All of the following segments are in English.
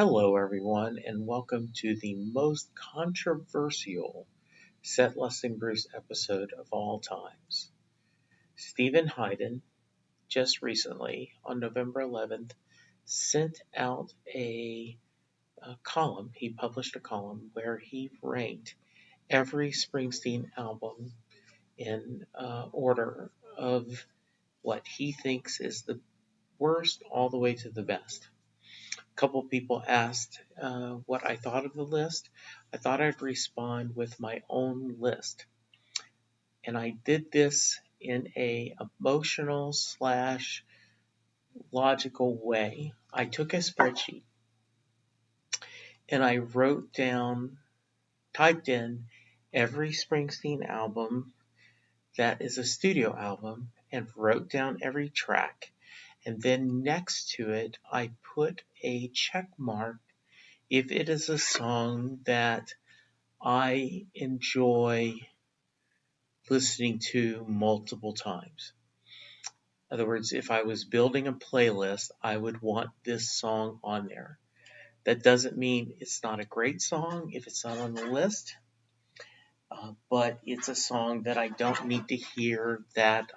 Hello, everyone, and welcome to the most controversial Set Listing Bruce episode of all times. Stephen Hyden just recently, on November 11th, sent out a column. He published a column where he ranked every Springsteen album in order of what he thinks is the worst all the way to the best. A couple people asked what I thought of the list. I thought I'd respond with my own list. And I did this in a emotional slash logical way. I took a spreadsheet and I typed in every Springsteen album that is a studio album and wrote down every track. And then next to it, I put a check mark if it is a song that I enjoy listening to multiple times. In other words, if I was building a playlist, I would want this song on there. That doesn't mean it's not a great song if it's not on the list, but it's a song that I don't need to hear that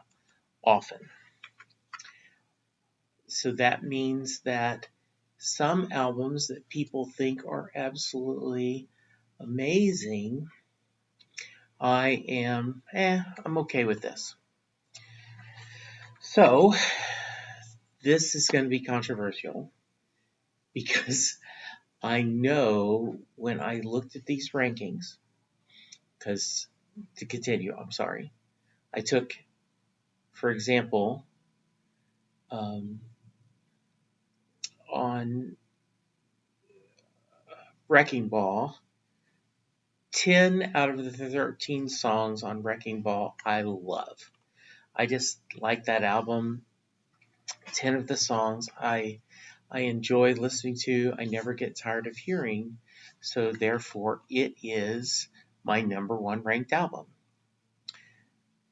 often. So that means that some albums that people think are absolutely amazing, I'm okay with this. So, this is going to be controversial because I know when I looked at these rankings, I took, for example, on Wrecking Ball, 10 out of the 13 songs on Wrecking Ball I love. I just like that album. 10 of the songs I enjoy listening to. I never get tired of hearing. So therefore, it is my number one ranked album.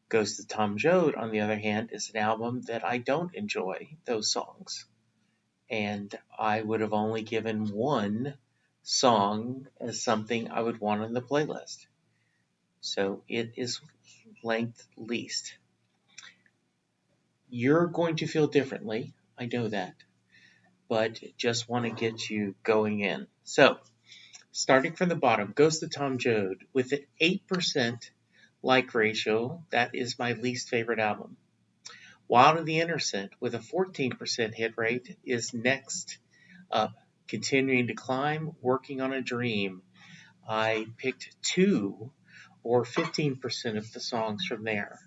Ghost of Tom Joad, on the other hand, is an album that I don't enjoy those songs. And I would have only given one song as something I would want on the playlist. So it is ranked least. You're going to feel differently. I know that. But just want to get you going in. So, starting from the bottom, Ghost of Tom Joad with an 8% like ratio. That is my least favorite album. Wild of the Innocent with a 14% hit rate is next up. Continuing to Climb, Working on a Dream. I picked 2 or 15% of the songs from there.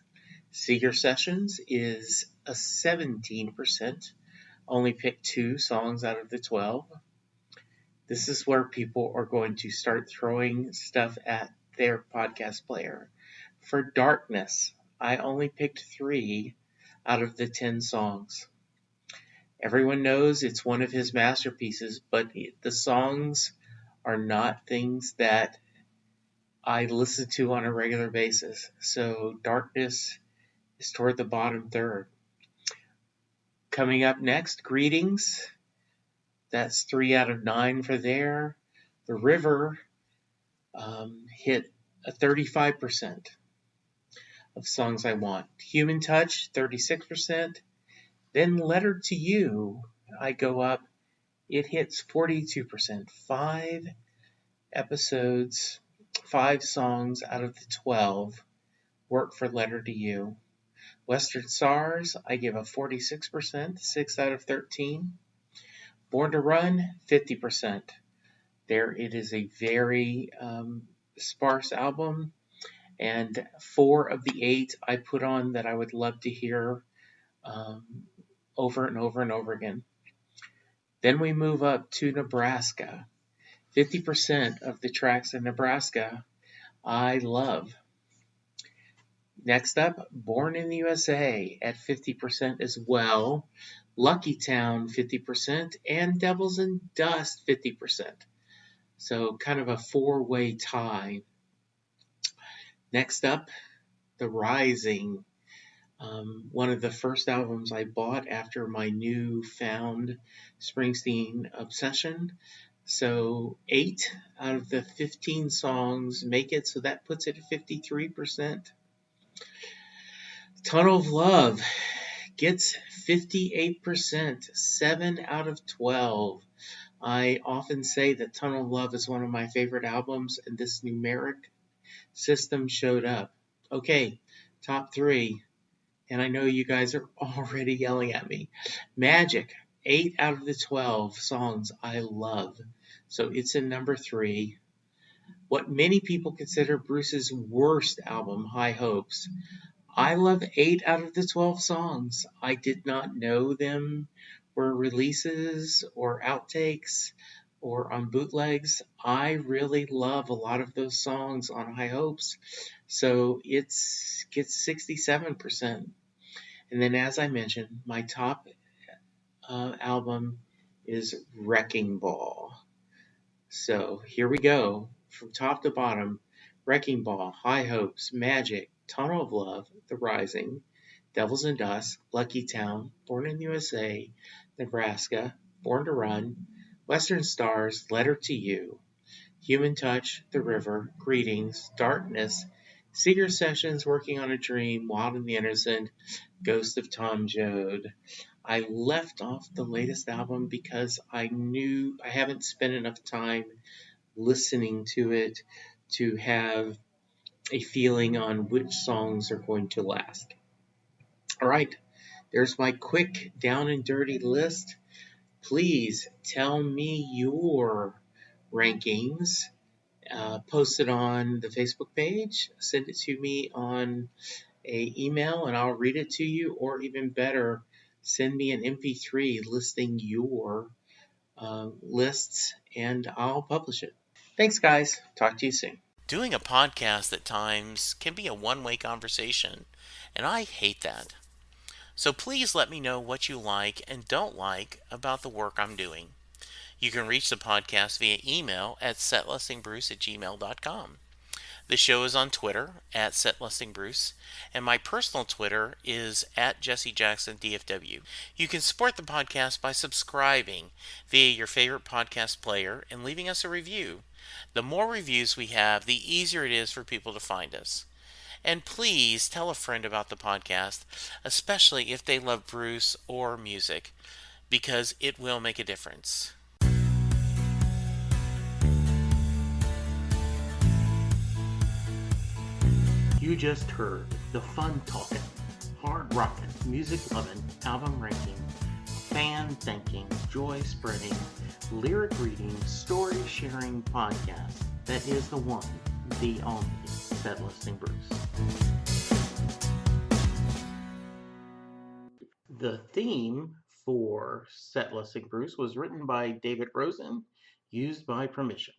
Seeger Sessions is a 17%. Only picked 2 songs out of the 12. This is where people are going to start throwing stuff at their podcast player. For Darkness, I only picked 3 out of the 10 songs. Everyone knows it's one of his masterpieces, but the songs are not things that I listen to on a regular basis. So Darkness is toward the bottom third. Coming up next, Greetings. That's 3 out of 9 for there. The River hit a 35% of songs I want. Human Touch, 36%. Then Letter to You, I go up. It hits 42%. 5 songs out of the 12 work for Letter to You. Western Stars, I give a 46%, 6 out of 13. Born to Run, 50%. There it is a very sparse album, and 4 of the 8 I put on that I would love to hear over and over and over again. Then we move up to Nebraska. 50% of the tracks in Nebraska I love. Next up, Born in the USA at 50% as well. Lucky Town, 50%, and Devils and Dust, 50%. So kind of a 4-way tie. Next up, The Rising. One of the first albums I bought after my newfound Springsteen obsession. So 8 out of the 15 songs make it, so that puts it at 53%. Tunnel of Love gets 58%, 7 out of 12. I often say that Tunnel of Love is one of my favorite albums, and this numeric system showed up. Okay, top 3, and I know you guys are already yelling at me. Magic, 8 out of the 12 songs I love, so it's in number 3. What many people consider Bruce's worst album, High Hopes, I love 8 out of the 12 songs. I did not know them were releases or outtakes or on bootlegs. I really love a lot of those songs on High Hopes. So it gets 67%. And then, as I mentioned, my top album is Wrecking Ball. So here we go. From top to bottom, Wrecking Ball, High Hopes, Magic, Tunnel of Love, The Rising, Devils and Dust, Lucky Town, Born in the USA, Nebraska, Born to Run, Western Stars, Letter to You, Human Touch, The River, Greetings, Darkness, Seeger Sessions, Working on a Dream, Wild and the Innocent, Ghost of Tom Joad. I left off the latest album because I knew I haven't spent enough time listening to it to have a feeling on which songs are going to last. All right, there's my quick down and dirty list. Please tell me your rankings. Post it on the Facebook page. Send it to me on an email and I'll read it to you. Or even better, send me an MP3 listing your lists and I'll publish it. Thanks, guys. Talk to you soon. Doing a podcast at times can be a one-way conversation, and I hate that. So please let me know what you like and don't like about the work I'm doing. You can reach the podcast via email at setlistingbruce@gmail.com. The show is on Twitter at setlistingbruce, and my personal Twitter is at jessejacksondfw. You can support the podcast by subscribing via your favorite podcast player and leaving us a review. The more reviews we have, the easier it is for people to find us. And please tell a friend about the podcast, especially if they love Bruce or music, because it will make a difference. You just heard the fun talking, hard rocking, music loving, album ranking, fan thinking, joy spreading, lyric reading, story sharing podcast that is the one, the only Set Listing Bruce. The theme for Set Listing Bruce was written by David Rosen, used by permission.